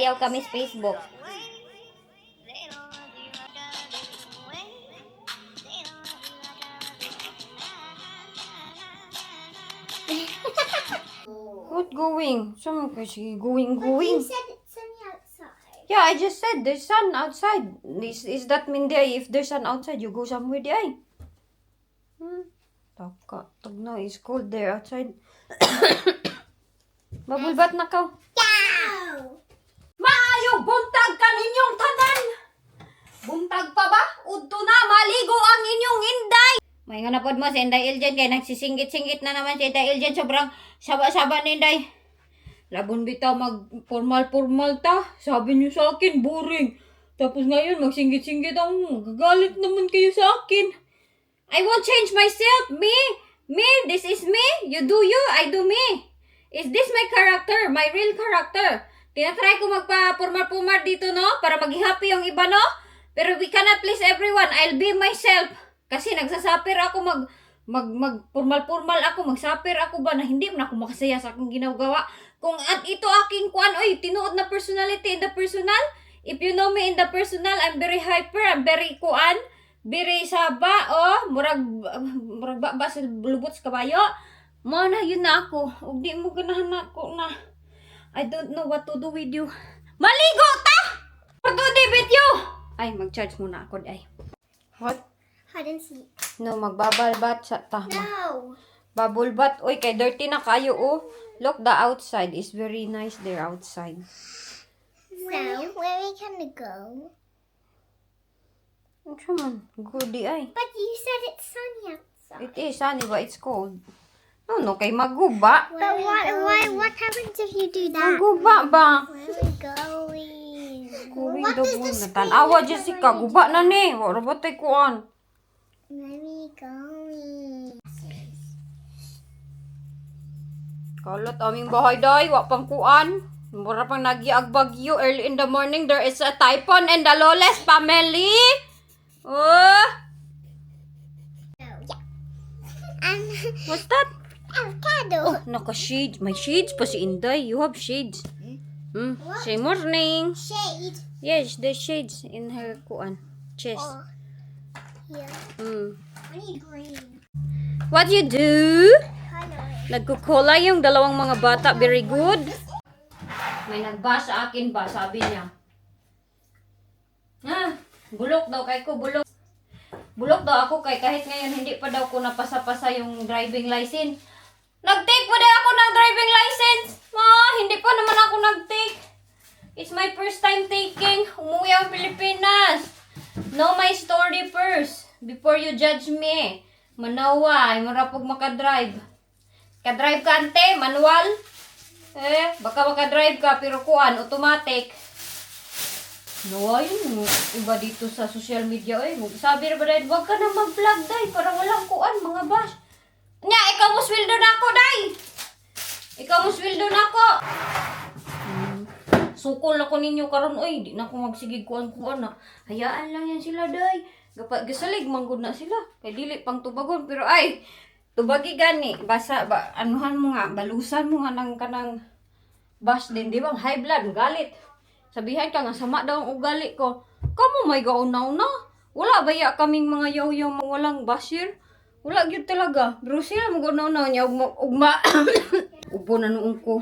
Ayaw kami sa Facebook. What going? Some kasi going. You said it's sunny outside. Yeah, I just said there's sun outside. Is that mean there if there's sun outside, you go somewhere there? Taka. Tugno, it's cold there outside. Mabulbat na ka. Go! Maayo buntag kaninyong tanan. Buntag pa ba? Udto na maligo ang inyong inday. May nga napod mo si Inday Iljen kay nagsisingit-singit na naman si Inday Iljen. Sobrang saba-saba ni Inday. Labon bitaw mag formal-formal ta. Sabi niyo sa akin, boring. Tapos ngayon magsingit-singit ang gagalit naman kayo sa akin. I won't change myself. Me, this is me. You do you, I do me. Is this my character? My real character? Tinatry ko magpa-formal-formal dito, no? Para maging happy yung iba, no? Pero we cannot please everyone. I'll be myself. Kasi nagsasapir ako formal-formal ako, magsapir ako ba na hindi man ako makasaya sa akong ginagawa. Kung at ito aking kuan, oy, tinuod na personality in the personal. If you know me in the personal, I'm very hyper, I'm very kuan, very saba, murag ba sa lubot sa kabayo. Mo na yun na ako. Ug di mo ganahan ako na. I don't know what to do with you. Maligo ta! What to do with you? Ay, mag-charge muna ako, ay. What? Hide and seek. No, magbabalbat sa tama. No. Babulbat. Uy, kay dirty na kayo, oh. Look, the outside is very nice there outside. So, where are we gonna go? Come on, goody ay. But you said it's sunny outside. It is sunny, but it's cold. No, kay maguba. But what happens if you do that? Maguba ba? Where are we going? Going What daw is muna. the Tanawa, speed Jessica. of Guba na ni. Wala ba tayo kuan? Where are we going? Kalot aming bahay day. Wa pang kuan. Mura pang nagyag bagyo. Early in the morning, there is a typhoon in the Loles family. Oh, And what's that? avocado. Oh, naka-shades. May shades pa si Inday. You have shades. Say morning. Shade. Yes, there's shades in her kuan chest. Oh, yeah. I need green. What you do? Color. Nagkukola yung dalawang mga bata. Very good. May nagba sa akin ba? Sabi niya. Bulok daw kay ko. Bulok. Bulok daw ako kay kahit ngayon hindi pa daw ko napasa-pasa yung driving license. Nag-take pa daw ako ng driving license. Hindi pa naman ako nag-take. It's my first time taking. Umuwi ang Pilipinas. Know my story first. Before you judge me. Manawa. Ay marapog makadrive. Kadrive ka ante. Manual. Baka makadrive ka. Pero kuan. Automatic. Nawa yun. Iba dito sa social media. Sabi na ba dahil, wag ka na mag-vlog dahil. Para walang kuan. Mga bash. Nya, ikaw mo sweldo na ako, day. Ikaw mo sweldo na ako. Sukol ako ninyo karon, oy. Di na ako magsigig kuan-kuan na. Hayaan lang yan sila, day. Gasalig, manggod na sila. Kaya dili pang tubagon. Pero ay, tubagi gani. Basa, anuhan mo nga. Balusan mo nga ng kanang bash din. Di ba? High blood, galit. Sabihan ka nga, sama daw ang ugali ko. Kamu may gauna-una. Wala baya kaming mga yaw-yaw walang bashir. Wala gyud talaga. Pero sila mag-unaw niya ugma. Upo na noong ko.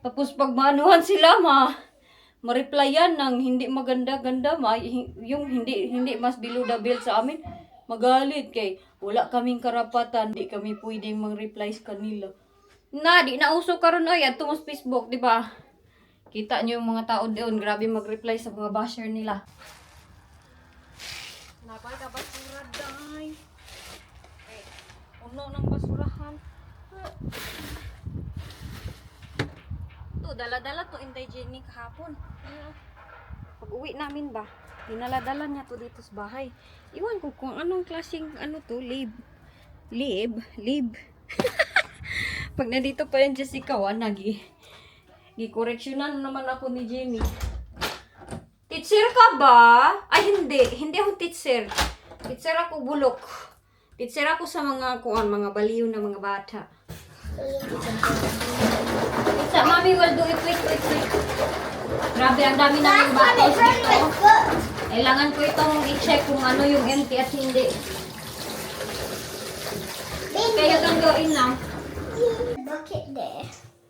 Tapos pag maanuhan sila, ma-replyan ng hindi maganda-ganda, yung hindi mas below the belt sa amin, magalit kay wala kaming karapatan, di kami pwedeng mag-reply sa kanila. Di na uso karon oy adto mo sa Facebook, di ba? Kita niyo yung mga tao doon, grabe mag-reply sa mga basher nila. Napay ka basura, day. Puno ng basurahan. Dala-dala to Inday Jenny kahapon. Pag uwi namin ba, dinala-dala niya to dito sa bahay. Iwan ko kung anong klaseng lib. Pag nandito pa yan Jessica, gi-correctionan naman ako ni Jenny. Teacher ka ba? Ay hindi ako teacher. Teacher ako bulok. Teacher ako sa mga mga baliw na mga bata. Mommy will do it quick. Grabe, ang dami namin Last one bottles is really dito. good. Kailangan ko itong i-check kung ano yung empty at hindi. Kaya gagawin lang. Bucket there.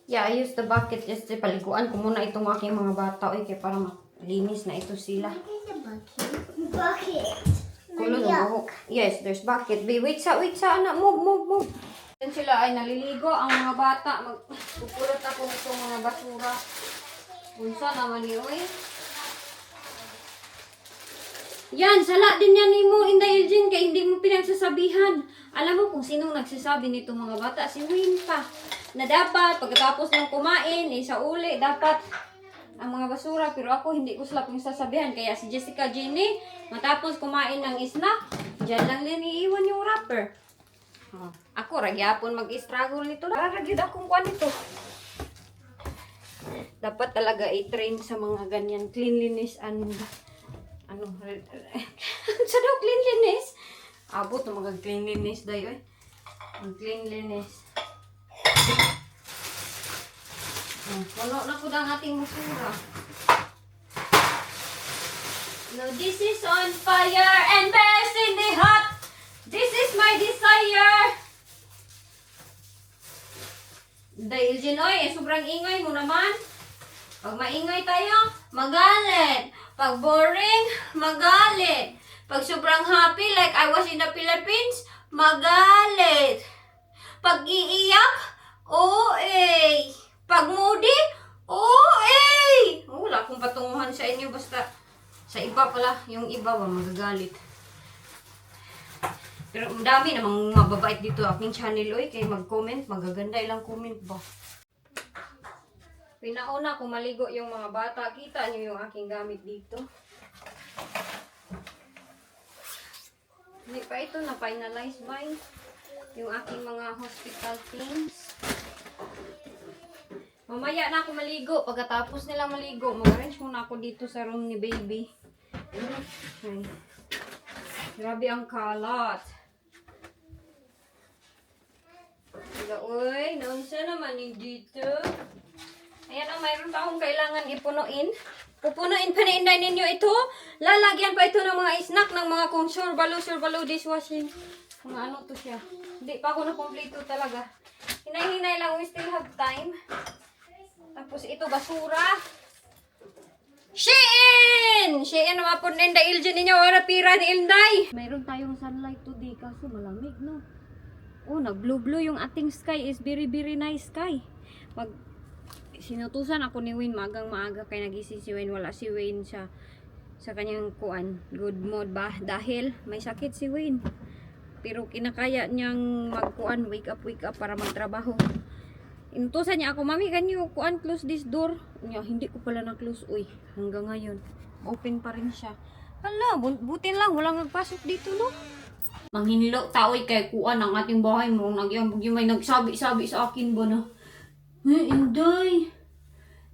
Yeah, I use the bucket just paliguan ko muna itong aking mga bata. Kaya para malinis na ito sila. There's a bucket. Bucket. Kulo ng Yuck. buhok. Yes, there's bucket. Wait sa anak. Move. Yan sila ay naliligo. Ang mga bata, magpupulot ako nitong mga basura. Unsa naman yun, eh. Yan, sala din yan ni mo, Inday Elgin, kaya hindi mo pinagsasabihan. Alam mo kung sinong nagsasabi nitong mga bata? Si Win pa. Na dapat, pagkatapos ng kumain, sa uli, dapat ang mga basura. Pero ako, hindi ko sila pinagsasabihan. Kaya si Jessica Jenny, matapos kumain ng snack, dyan lang din iiwan yung wrapper. Oh. Ako, ragyapon mag-struggle nito. Ragyod akong kuha nito. Dapat talaga i-train sa mga ganyan. Cleanliness and sa daw cleanliness. Abot ng mga cleanliness dayo eh. Ang cleanliness. Puno na po ang ating basura. No, this is on fire and best in the hot. This is my desire. Dahil Jinoy, sobrang ingay mo naman. Pag maingay tayo, magalit. Pag boring, magalit. Pag sobrang happy, like I was in the Philippines, magalit. Pag iiyak, OA. Pag moody, OA. Wala akong patunguhan sa inyo, basta sa iba pala, yung iba ba magagalit. Pero ang dami namang mababait dito aking channel, oy. Kaya mag-comment, magaganda ilang comment ba. Pinauna kung maligo yung mga bata. Kita nyo yung aking gamit dito. Hindi pa ito na-finalize by yung aking mga hospital things. Mamaya na ako maligo. Pagkatapos nila maligo, mag-arrange muna ako dito sa room ni baby. Okay. Grabe ang kalat. Uy, naunsa naman yung dito. Ayan ang mayroon pa akong kailangan ipunuin. Pupunuin pa ni Inday ninyo ito. Lalagyan pa ito ng mga snack ng mga kung surbalo dishwashing. Mga ano to siya. Hindi pa ako na-complete talaga. Hinay-hinay lang, we still have time. Tapos ito basura. Shein! Shein naman po ni Inday Elgin ninyo. Wala pira ni Inday. Mayroon tayong sunlight today kaso malamig no. Oh, nag-blue-blue yung ating sky is very nice sky. Sinutusan ako ni Wayne maaga kaya nagising si Wayne. Wala si Wayne sa kanyang kuan good mood ba dahil may sakit si Wayne, pero kinakaya niyang magkuan wake up para magtrabaho. Inutusan niya ako, mami can you kuan close this door niya, hindi ko pala na close. Uy, hanggang ngayon open pa rin siya. Hala, buti lang walang nagpasok dito no. Manghinlo taoy kay kuan ang ating bahay mo nagyang may nagsabi-sabi sa akin ba na Inday.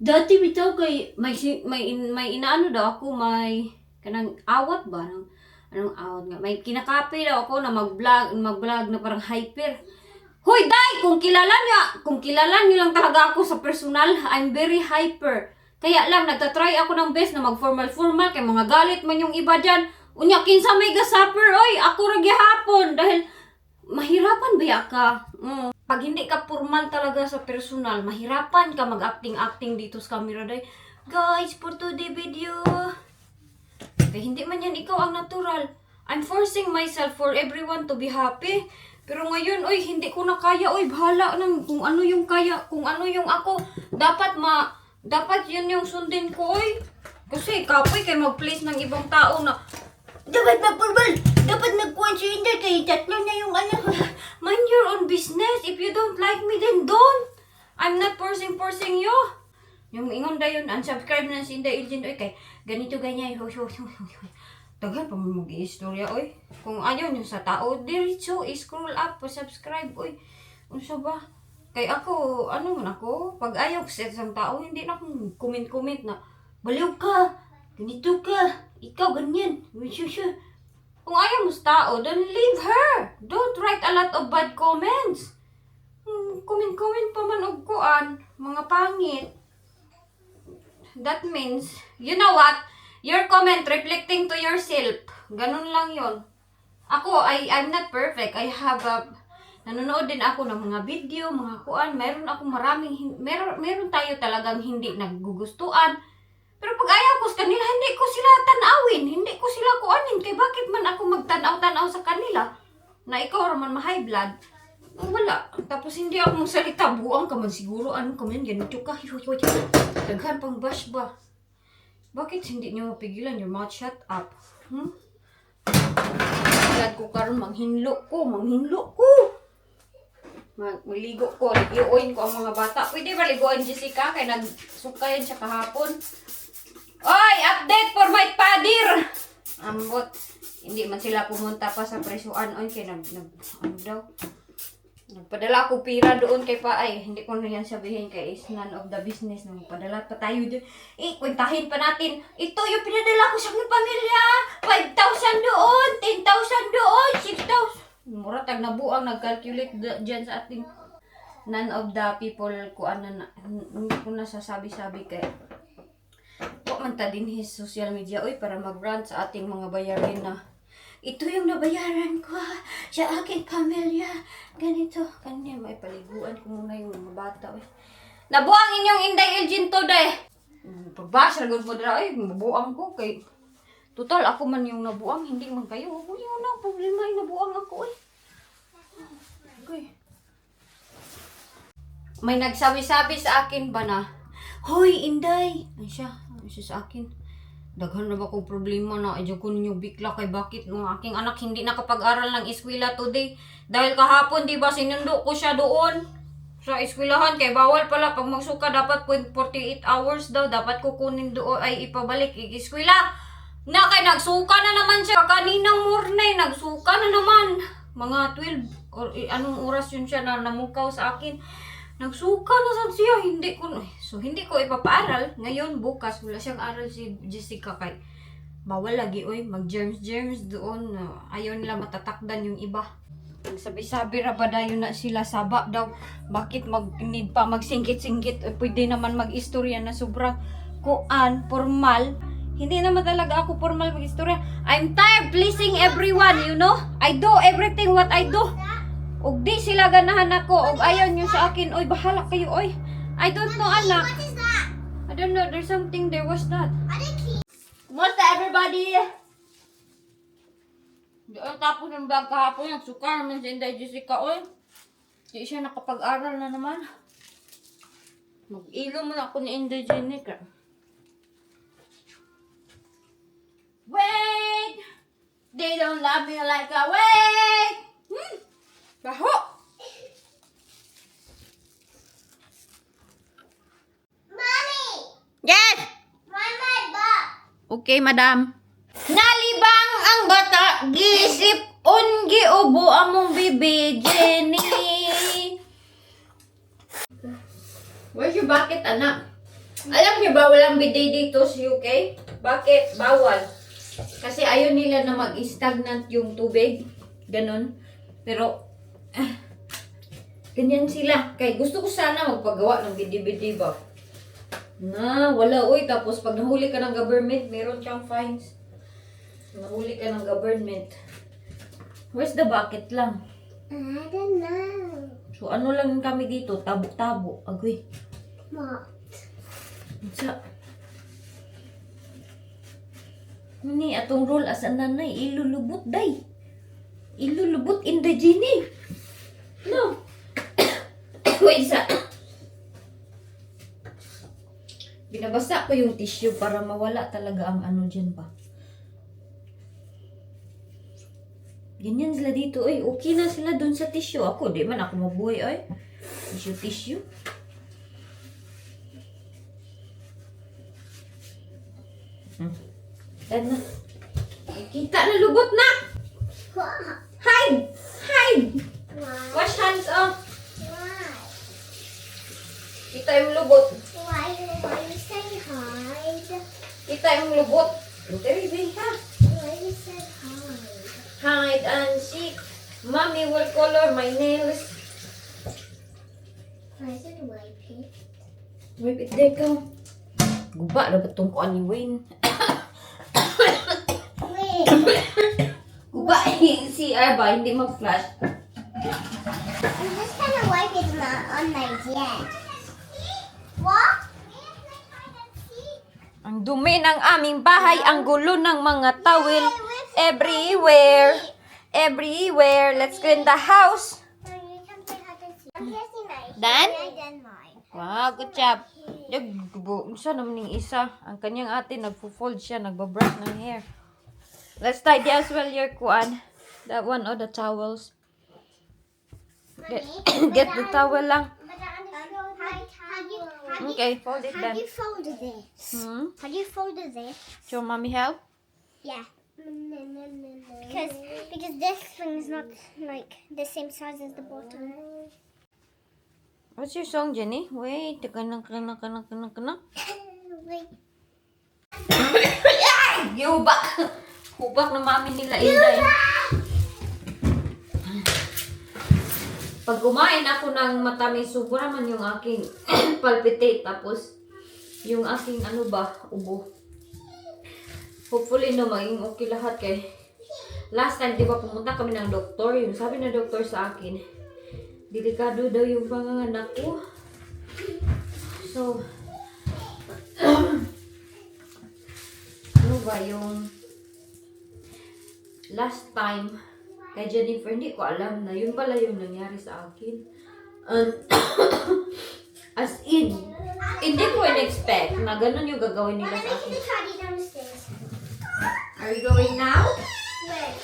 Dati bitaw kay may inaano daw ako, may kanang awat ba nang anong awat nga. May kinakape daw ako na mag-vlog na parang hyper. Hoy, Day, kung kilala niyo lang talaga ako sa personal, I'm very hyper. Kaya lang nagta-try ako ng best na mag-formal kay mga galit man yung iba diyan. Unya kinsa may gasupper, oy, ako ra gihapon dahil mahirapan ba ka? Pag hindi ka formal talaga sa personal, mahirapan ka mag-acting dito sa camera. Day, guys, for today video. Kaya hindi man yan ikaw ang natural. I'm forcing myself for everyone to be happy. Pero ngayon, oy, hindi ko na kaya. Oy, bahala nang kung ano yung kaya, kung ano yung ako. Dapat yun yung sundin ko, oy. Kasi kapoy kay mag-place ng ibang tao na dapat mag-formal. Dapat nagkuhan si Inday kay tatlo na yung ano. Mind your own business. If you don't like me, then don't. I'm not forcing you. Yung ingon da yun, unsubscribe na si Inday Elgin. Oy, kay ganito ganyan. Daghan pa mo mag-i-istorya, oy. Kung ayaw nyo sa tao, diretso, scroll up, subscribe, oy. Unsa ba? Kay ako, ano man ako, pag ayaw sa isang tao, hindi na akong comment na, baliw ka, ganito ka, ikaw ganyan. Kung ayaw mo sa tao, then leave her. Don't write a lot of bad comments. Comment pa man og kuan, mga pangit. that means, you know what? Your comment reflecting to yourself. Ganun lang yon. Ako, I'm not perfect. I have nanonood din ako ng mga video, mga kuan. Meron ako meron tayo talagang hindi nagugustuhan. Pero pag ayaw ko sa kanila, hindi ko sila tanawin. Hindi ko sila kuanin. Kaya bakit man ako magtanaw-tanaw sa kanila? Na ikaw raman ma-high blood. Wala. Tapos hindi ako magsalita. Buang ka man siguro. Ano ka man? Ganito ka. Daghan pang bash ba? Bakit hindi nyo mapigilan your mouth? Shut up. Agad ko karon manghinlo ko. Maligo ko. Ligoin ko ang mga bata. Pwede ba ligoin Jessica? Kaya nagsukayan siya kahapon. Oy! Update for my padir! Ambot. Hindi man sila pumunta pa sa presuan. Oy, kaya ano daw? Nagpadala ko pira doon kay Paay. Hindi ko na yan sabihin kay is none of the business. Nagpadala pa tayo dyan. Kwentahin pa natin. Ito yung pinadala ko sa aking pamilya. 5,000 doon, 10,000 doon, 6,000. Mura tag nabuang nag-calculate dyan sa ating none of the people ko hindi ko nasasabi-sabi kay huwag man ta din his social media para mag-rant sa ating mga bayarin na ito yung nabayaran ko sa aking pamilya. Ganito. Kanya may paliguan ko muna yung mga bata. Nabuang inyong Inday Elgin to day. Pagbasa gud mo dira mabuang ko kay total ako man yung nabuang, hindi man kayo. Ako yung problema yung nabuang ako Okay. May nagsabi-sabi sa akin ba na, hoy Inday! Ay siya sa akin. Daghan na ba kong problema na adyo ko ninyo bikla kay bakit ng aking anak hindi nakapag-aral ng eskwela today. Dahil kahapon, di ba, sinundo ko siya doon sa eskwelahan kay bawal pala pag magsuka dapat 48 hours daw dapat kukunin doon ay ipabalik eskwela. Na kay nagsuka na naman siya kaninang morning, nagsuka na naman. Mga 12 or anong oras yun siya na namukaw sa akin. Nagsuka na sa siya, hindi ko ipapaaral. Ngayon, bukas, wala siyang aral si Jessica kay bawal lagi, mag germs doon. Ayaw nila matatakdan yung iba. Nagsabi-sabi ra ba dayo na sila saba daw. Bakit need pa magsingkit-singkit? Pwede naman mag-istorya na sobrang formal. Hindi naman talaga ako formal mag-istorya. I'm tired pleasing everyone, you know? I do everything what I do. Og di sila ganahan ako, og ayaw nyo sa akin, oy, bahala kayo, oy. I don't know, anak. What is that? I don't know, there's something there, what's that? Are they keys? Kumusta everybody? Tapos ng bag kahapon, nagsukar naman si Inday Jessica, oy. Di siya nakapag-aral na naman. Mag-ilo mo na ako ni Inday Jessica. Wait! They don't love me like I wait! Baho! Mommy! Yes! My bag! Okay, madam. Nalibang ang bata, gisip, ungi, ubo, among bibi, Jenny. Where's your bucket, anak? Alam niyo ba, walang bidet dito sa UK? Bakit? Bawal. Kasi ayaw nila na mag-stagnant yung tubig. Ganon. Pero, ganyan sila. Kaya gusto ko sana magpagawa ng bidi-bidi ba. Na, wala oy. Tapos pag nahuli ka ng government, meron siyang fines. Nahuli ka ng government. Where's the bucket lang? I don't know. So, ano lang kami dito? Tabo-tabo. Agoy. What? Sa ni atong roll as a nanay, ilulubot day. Ilulubot in the genie. No. Wait sa. Binabasa ko yung tissue para mawala talaga ang ano dyan pa. Ganyan sila dito, oy. Okay na sila dun sa tissue. Ako, di man ako mabuhay, oy. Tissue. Dad na. Kita na lubot na. What? Hide! Why? Wash hands off. Why? Kita yung lubot. Why you say hide? Kita yung lubot. Baby, ha? Why you say hide? Hide and seek. Mommy will color my nails. Why is it wipe it? Wipe it there, go. Guba na ba itong kuan ni Wayne? Wait. Guba yung CR ba? Hindi mag-flash. I'm just gonna wipe it on my jet. What? Ang dumi ng aming bahay, ang gulo ng mga towel. Everywhere. Everywhere. Let's clean the house. No, you can play hide and seek. I'm guessing that. Done? I done mine. Wow, good job. Isa naman yung isa. Ang kanyang ate, nagpo-fold siya, nagbabrush ng hair. Let's tidy as well your kuan. That one or the towels. Get the towel lang. But I understood how Okay, fold it do then. you fold this? Hmm? How do you fold this? Show mommy help. Yeah. Because this thing is not like the same size as the bottom. What's your song, Jenny? Wait, kanak. Wait. Hubak! Hubak na mami nila Inday. Pag kumain ako ng matamis, sobra man yung aking palpitate. Tapos, yung aking ubo. Hopefully, no, maging okay lahat kay last time, di ba, pumunta kami ng doktor. Yung sabi ng doktor sa akin, delikado daw yung panganganak ko. So, ano ba yung last time kay Jennifer, hindi ko alam na yun pala yung nangyari sa akin. As in, hindi ko in-expect na ganun yung gagawin nila sa akin. Tidy downstairs. Are we going now? Where?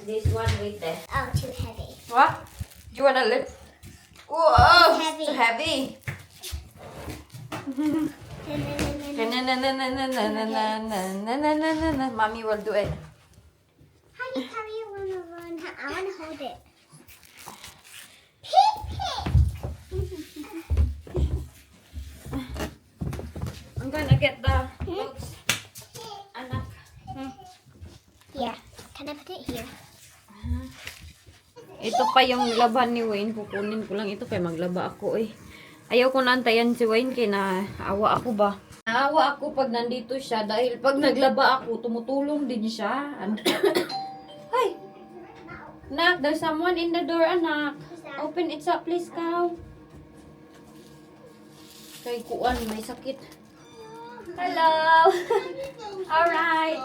This one right there. Oh, too heavy. What? Do you wanna lift? Whoa! Heavy. It's too heavy. Mommy will do it. How do you carry it when you run? I want to hold it. Pip, pip. I'm gonna get the books. Anak. Yeah. Can I put it here? Ito pa yung laban ni Wayne. Kukunin ko lang ito kay maglaba ako eh. Ayaw ko na antayan si Wayne kay naawa ako ba. Naawa ako pag nandito siya dahil pag naglaba ako, tumutulong din siya. Hi! Nak, there's someone in the door, anak. Open it up, please, cow. Kay kuan, may sakit. Hello! Alright.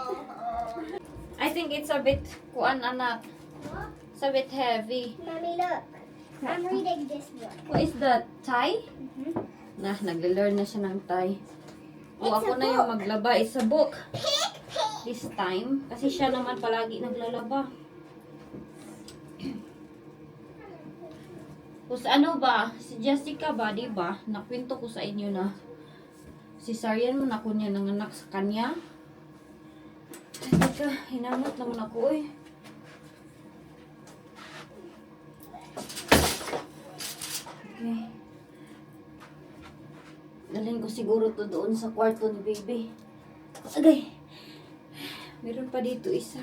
I think it's a bit, kuan, anak. It's a bit heavy. Mommy, look. I'm reading this book. What is that? Thai? Mm-hmm. Nag-learn na siya ng Thai. O It's ako a na yung book. maglaba. It's a book. Pip, pip. This time. Kasi siya naman palagi naglalaba. Kung sa ano ba, si Jessica ba, di ba? Nakwento ko sa inyo na cesarean man ako niya nanganak sa kanya. Ay, teka, hinangat naman ako eh. Okay. Dalhin ko siguro to doon sa kwarto ni baby. Agay. Meron pa dito isa.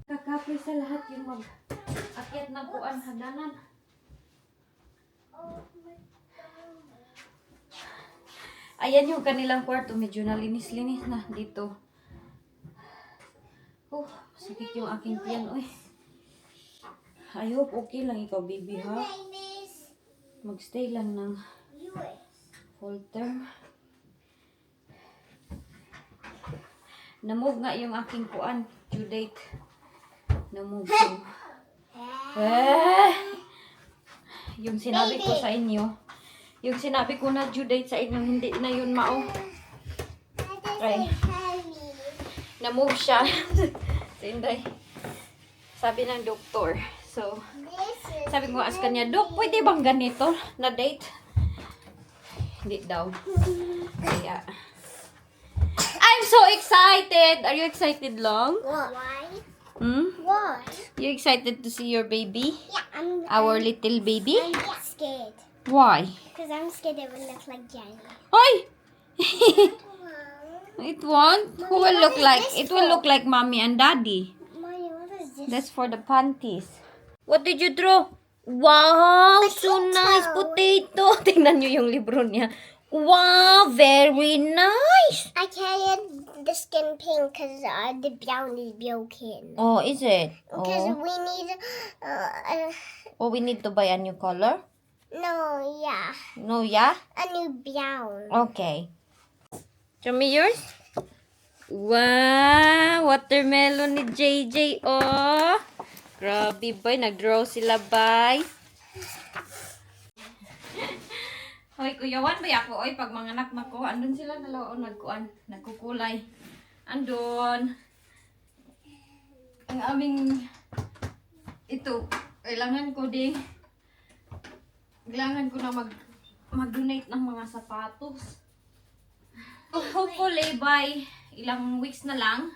Kakapoy sa lahat yung mag-akyat ng kuan hagdanan. Ayan yung kanilang kwarto. Medyo nalinis-linis na dito. Oh, sakit yung aking tiyan. Uy. I hope okay lang ikaw, baby, ha? Magstay lang ng full term. Namove nga yung aking kuan, due date. Namove yung... Yung sinabi ko sa inyo. Yung sinabi ko na due date sa inyo, hindi na yun mao. Okay. Na-move siya. Sinday. Sabi ng doktor. So, sabi ko as kanya, Dok, pwede bang ganito na date? Hindi daw. Kaya, I'm so excited! Are you excited, Long? Why? Hmm? Why? You excited to see your baby? Yeah, I'm Our little baby? scared. Why? Because I'm scared it will look like Jenny. Hoy! It won't. Who will look like? It will look like mommy and daddy. Mommy, what is this? That's for the panties. What did you draw? Wow! So Potato. nice! Potato! Tingnan nyo yung libro niya. Wow, very nice. I colored the skin pink because the brown is broken. Oh, is it? Because Oh. we need, Oh, we need to buy a new color? no, yeah, No, yeah? a new brown. Okay. Show me yours. Wow, watermelon ni JJ, oh. Grabe, bay. Nag-draw sila, bay. Hoy, kuyawan ba ako? Oy, pag mga anak na ko, andun sila nalaon, nagkukulay. Andun. Ang aming, ito, kailangan ko na mag-donate ng mga sapatos. Hopefully, by ilang weeks na lang,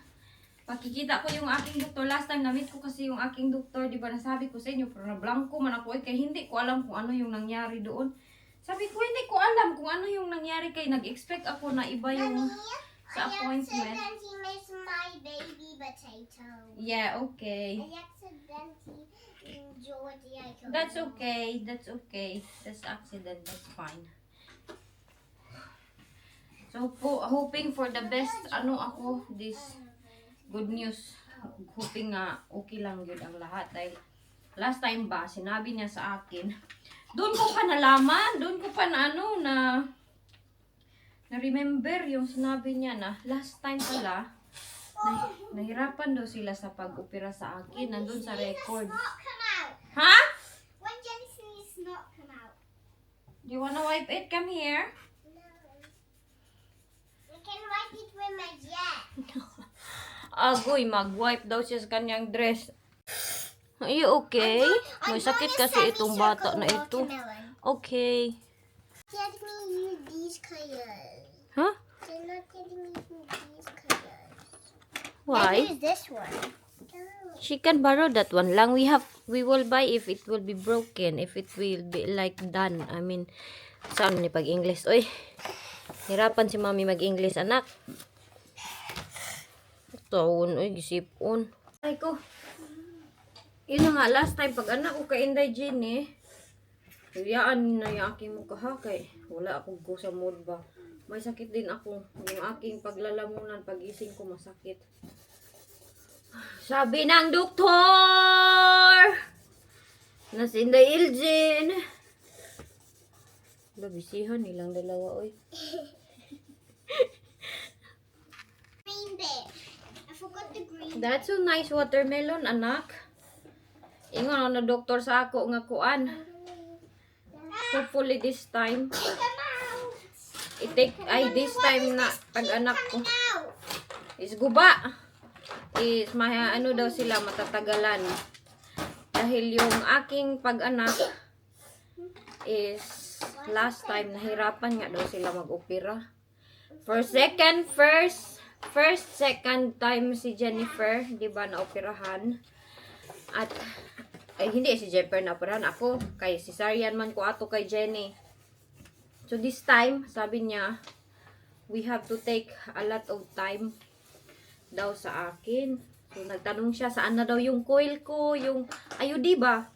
makikita ko yung aking doktor. Last time, na-meet ko kasi yung aking doktor, di ba nasabi ko sa inyo, pero na-blanco man ako, kaya hindi ko alam kung ano yung nangyari doon. Sabi ko, hindi ko alam kung ano yung nangyari, kaya nag-expect ako na iba yung sa appointment. I accidentally missed my baby potato. Yeah, okay. I accidentally enjoyed the icon. That's okay, that's okay. That's accident, that's fine. So, hoping for the best, ako, this good news. Hoping nga okay lang yun ang lahat. Dahil last time ba, sinabi niya sa akin, doon ko pa nalaman, doon ko pa na-remember yung sinabi niya na last time pala, nahirapan daw sila sa pag-opera sa akin, nandun sa record. Not come out. Ha? When Genesis not come out. Do you wanna wipe it? Come here. No. I can wipe it with my jet. Agoy, mag-wipe daw siya sa kanyang dress. Are you okay? May sakit kasi itong bata na ito. Okay. Let me use these colors. Huh? They're not letting me use these colors. Why? Use this one. No. She can borrow that one lang. We will buy if it will be broken. If it will be like done. I mean, saan ni pag-English? Uy, hirapan si mami mag-English, anak. Taon, uy, gisipon. Ay ko. Yun na nga, last time, pag anak ko kay Inday Jenny, kayaan na yung aking mukha kay wala akong go sa mood ba. May sakit din ako. Yung aking paglalamunan, pagising ko masakit. Sabi ng doktor na si Inday Iljen. Babisihan nilang dalawa, oy. Green bit. I forgot the green. That's so nice watermelon, anak. Ingon na doktor sa ako nga kuan. Hopefully this time. Come out. This time na pag anak ko Out. is guba. Is daw sila matatagalan. Dahil yung aking pag-anak is last time nahirapan nga daw sila mag-opera. Second time si Jennifer, di ba, na-operahan. At hindi si Jennifer na-operahan, ako kay cesarean man ko ato kay Jenny. So this time, sabi niya, we have to take a lot of time daw sa akin. So nagtanong siya saan na daw yung coil ko, yung IUD ba?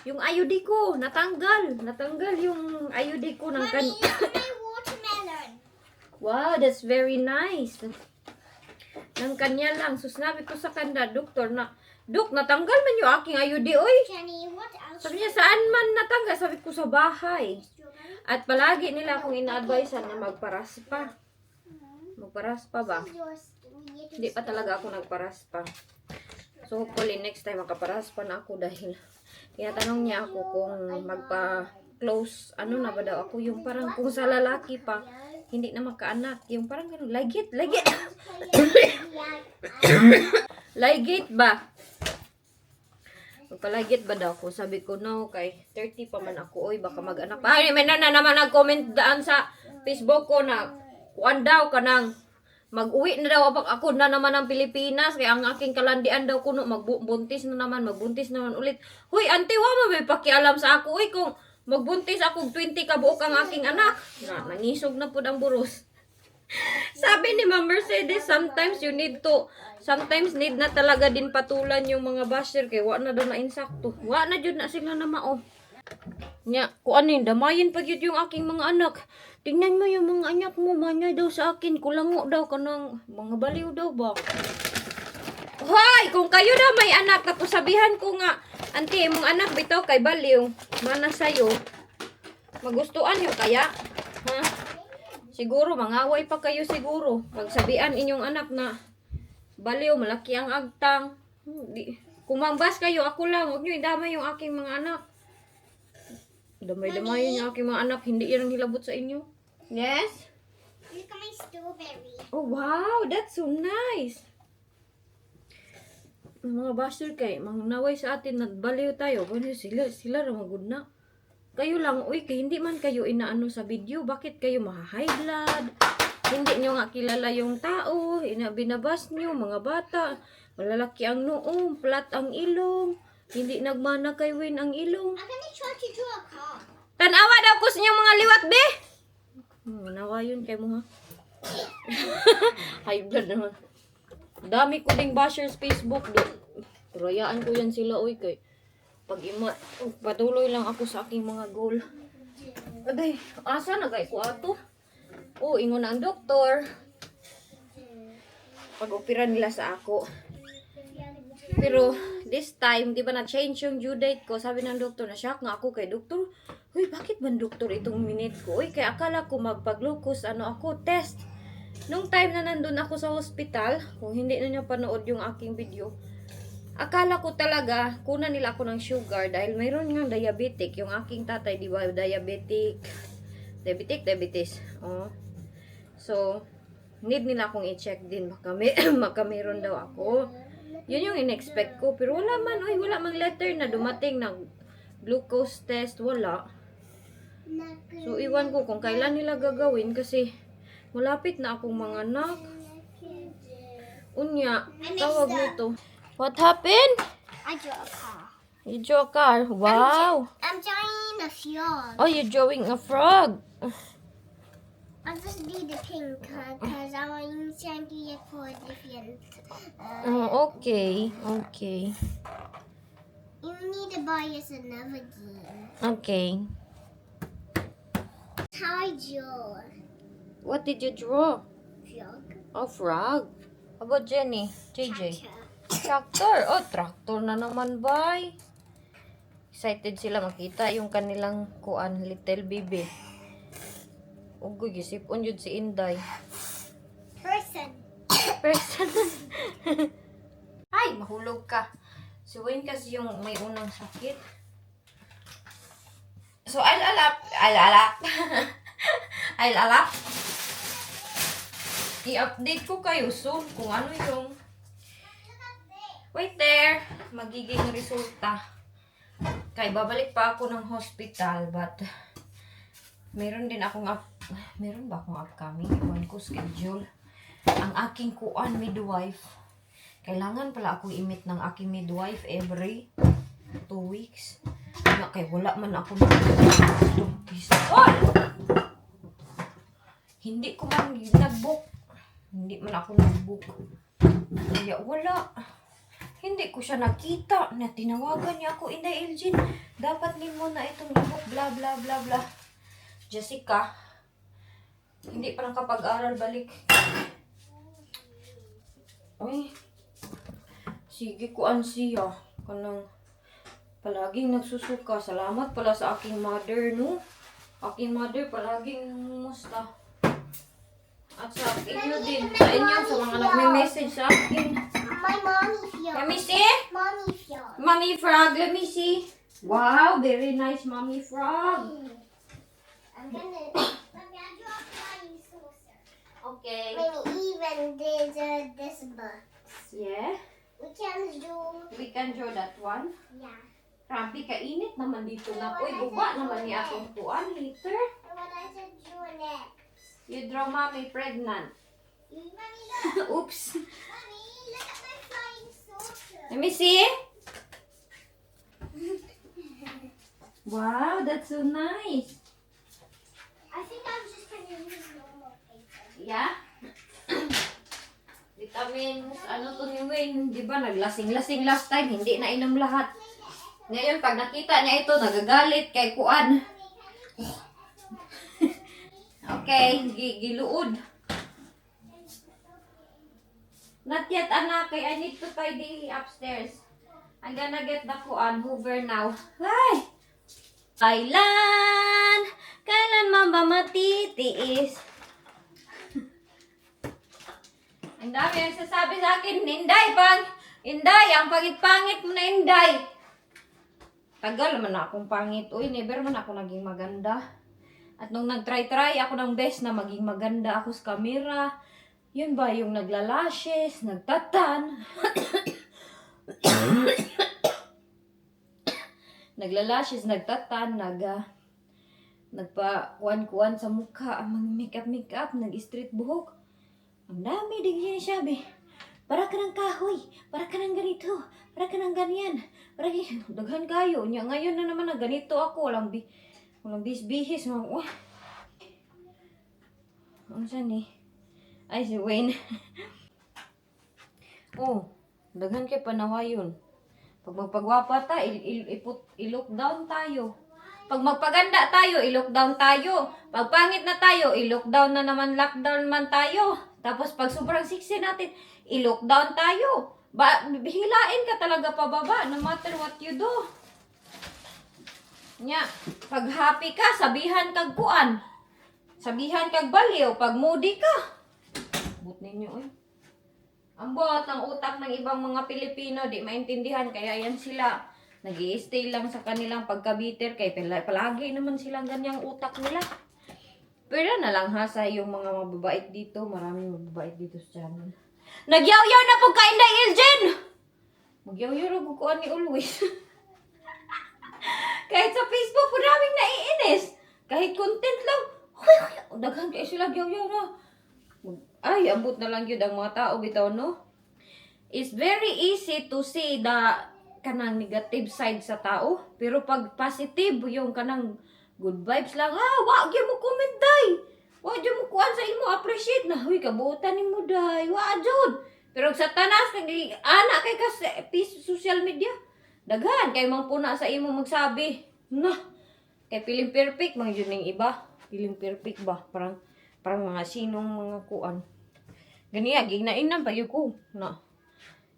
Yung IUD ko natanggal yung IUD ko ng Mommy, it's my watermelon. Wow, that's very nice. Nang kanya lang. So, sinabi ko sa kanda, doktor, Dok, natanggal man yung aking IUD, oy. Jenny, what else? Sabi niya, saan man natanggal? Sabi ko, sa bahay. Strawberry? At palagi nila akong ina-advise na magparaspa. Magparaspa ba? Yours. Hindi pa talaga ako nagparaspa. So, hopefully, next time makaparaspa na ako dahil tinatanong niya ako kung magpa-close, ano na ba daw ako, yung parang kung sa lalaki pa, hindi na makaanak. Yung parang gano'n, lagit. Lagit ba? Magpalagit ba daw ako? Sabi ko, no, kay 30 pa man ako. Oy, baka mag-anak pa. Ay, may na naman nag-comment daan sa Facebook ko na kuan daw ka nang mag-uwi na daw ako na naman ng Pilipinas. Kaya ang aking kalandian daw kuno, magbuntis na naman ulit. Huy, auntie, wa may pakialam sa ako. Uy, kung magbuntis ako 20 kabuok ang aking anak. Nangisog na po ang buros. Sabi ni Ma'am Mercedes, sometimes need na talaga din patulan yung mga basher kay wa na daw na insakto. Wa na jud na sila na mao. Nya, kuan ni damayin pa gyud yung aking mga anak. Tingnan mo yung mga anak mo, manya daw sa akin, kulango daw kanang mga baliw daw ba. Hoy, kung kayo na may anak tapos sabihan ko nga, auntie, imong anak bitaw kay baliw, mana sayo. Magustuhan nyo kaya? Ha? Siguro mangaway pa kayo siguro. Pagsabihan inyong anak na baliw, malaki ang agtang. Kung mangbas kayo, ako lang, huwag nyo idamay yung aking mga anak. Damay-damayin yung aking mga anak, hindi yan ang hilabot sa inyo. Yes? Look at my strawberry. Oh, wow! That's so nice! Mga bastard kay, mangnaway sa atin na baliw tayo. Kung sila ramagod na. Kayo lang, uy, kay hindi man kayo inaano sa video. Bakit kayo maha-high blood? Hindi nyo nga kilala yung tao. Binabas nyo, mga bata. Malalaki ang noo, flat ang ilong. Hindi nagmana kay Win ang ilong. I'm gonna try to draw a car. Tanawa daw ko sa inyong mga liwat, be! Nawa yun kay mo, ha? High blood naman. Dami ko ding bashers Facebook. Rayaan ko yan sila, uy, kay pag patuloy lang ako sa aking mga goal. Agay, asa na gay ko ato? Oh, ingon na ang doktor. Pag-opera nila sa ako. Pero, this time, di ba na-change yung due date ko? Sabi ng doktor, na-shock nga ako kay doktor. Uy, bakit ba doktor itong minute ko? Uy, kaya akala ko magpag-glucose, test. Nung time na nandun ako sa hospital, kung hindi na niya panood yung aking video, akala ko talaga, kunan nila ako ng sugar dahil mayroon nga diabetic. Yung aking tatay, di ba, diabetes. Oh. So, need nila akong i-check din. Baka mayroon daw ako. Yun yung in-expect ko. Pero wala man, wala mang letter na dumating na glucose test. Wala. So, iwan ko kung kailan nila gagawin kasi malapit na akong mga anak. Unya, tawag nito. What happened? I drew a car. You drew a car. Wow. I'm drawing a frog. Oh, you're drawing a frog. I'll just do the pink because I want to do it for different. Okay. Okay. You need to buy us another game. Okay. How I draw What did you draw? frog. A frog. How about Jenny? JJ? Tractor. Tractor. Oh, tractor na naman, bye. Excited sila makita yung kanilang kuan, little baby. Ugoy, gisipon yun si Inday. Person. Person. Ay, mahulog ka. Si Wayne kasi yung may unang sakit. So, I'll alap. I-update ko kayo soon kung ano yung wait there, magiging resulta. Kay babalik pa ako ng hospital but meron ba akong upcoming iwan ko schedule. Ang aking kuan midwife. Kailangan pala ako i-meet ng aking midwife every 2 weeks. Kaya wala man ako Hindi ko man nag-book. Hindi man ako nag-book. Kaya wala. Hindi ko siya nakita. Na tinawagan niya ako, Inday Elgin. Dapat din mo na itong i-book. Bla bla bla bla. Jessica. Hindi pa nakapag-aral balik. Uy. Sige ko siya. Kanang palaging nagsusuka. Salamat pala sa aking mother, no? Aking mother palaging musta. At sa inyo din. Sa inyo, sa mga nagme-message sa akin. My mommy frog. Let me see. Mommy frog. Mommy frog, let me see. Wow, very nice mommy frog. I'm gonna draw a flying saucer. Okay. Maybe even did this box. Yeah. We We can draw that one. yeah. Grabe, kainit naman dito na. Uy, buba naman ni akong tuan, heater. And what I said draw next. You draw mommy pregnant. Mommy, look. Oops. Mommy, look at my flying saucer. Let me see. Wow, that's so nice. I think I'm just gonna use normal paper. Yeah. Vitamins, ano to ni Wayne, di ba naglasing-lasing last time, hindi na inom lahat. Ngayon, pag nakita niya ito, nagagalit kay Kuan. Okay, giluod. Not yet, anak. I need to tidy upstairs. I'm gonna get the Kuan Hoover now. Ay! Kailan man ba matitiis? Ang dami ang sasabi sa akin, Inday, ang pangit-pangit mo na, Inday. Tagal man akong pangit. Uy, never man ako naging maganda. At nung nag-try ako ng best na maging maganda ako sa camera, yun ba yung naglalashes, nagtatan, naglalashes, nagtatan, nagpa-kuan-kuan sa mukha, mag-makeup, nag-street buhok. Ang dami din sinasabi. Para ka ng kahoy, para ka ng ganito, para ka ng ganyan, para daghan kayo. Ngayon na naman na ganito ako, walang bis-bihis. Ano saan eh? Ay, si Wayne. Oh, daghan kay panawayon. Pag magpagwapa ta, i-lockdown tayo. Pag magpaganda tayo, i-lockdown tayo. Pag pangit na tayo, i-lockdown na naman, lockdown man tayo. Tapos pag sobrang sexy natin, i-lockdown tayo. Hilain ka talaga pababa, no matter what you do. Nya, pag happy ka, sabihan kag Kuan. Sabihan kag baliw, pag moody ka. But ninyo, eh. Ang bot ng utak ng ibang mga Pilipino, di maintindihan, kaya yan sila. Nag-i-stay lang sa kanilang pagka-bitter, kay palagi naman silang ganyang utak nila. Pero na lang ha, sa yung mga mababait dito, maraming mababait dito sa channel. Nagyaw-yaw na po ka, Inday Iljen! Magyaw-yaw na po ko ni always. Kahit sa Facebook po naming naiinis. Kahit content lang. Daghan kayo sila yaw-yaw na. Ay, ambot na lang yun ang mga tao bitaw, no? It's very easy to see the kanang negative side sa tao. Pero pag positive, yung kanang good vibes lang, wag yun mo comment, day. Wag yun mo kuhan sa imo, appreciate na. Huy, kabutan ni mo, day. Wag yun. Pero sa tanas, anak kay ka sa social media. Daghan, kay mang puna sa imo magsabi. Kay feeling perfect, mga yun yung iba. Feeling perfect ba? Parang mga sinong mga kuan. Ganiya, ginainan pa yun ko.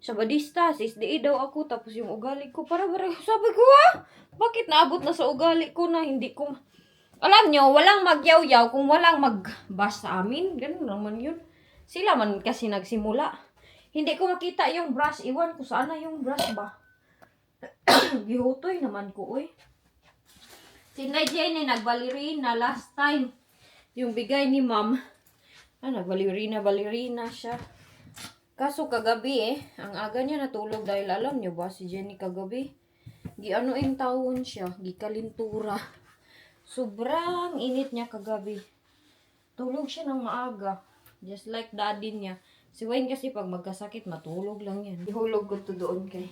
Sa badista, sis-di daw ako, tapos yung ugali ko, sabi ko, bakit naabot na sa ugali ko na hindi ko, alam nyo, walang magyaw-yaw kung walang mag-bash sa amin. Ganun naman yun. Sila man kasi nagsimula. Hindi ko makita yung brush. Iwan ko sana yung brush ba. Gihutoy naman ko, uy. Si Jenny nagballerina last time. Yung bigay ni ma'am. Nagballerina siya. Kaso kagabi ang aga niya natulog dahil alam niyo ba si Jenny kagabi, gianoing tawon siya, gikalintura. Sobrang init niya kagabi. Tulog siya ng maaga. Just like daddy niya. Si Wayne kasi pag magkasakit, matulog lang yan. Ihulog ko to doon kay.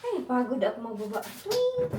Ay, pagod ako magbaba. Twing!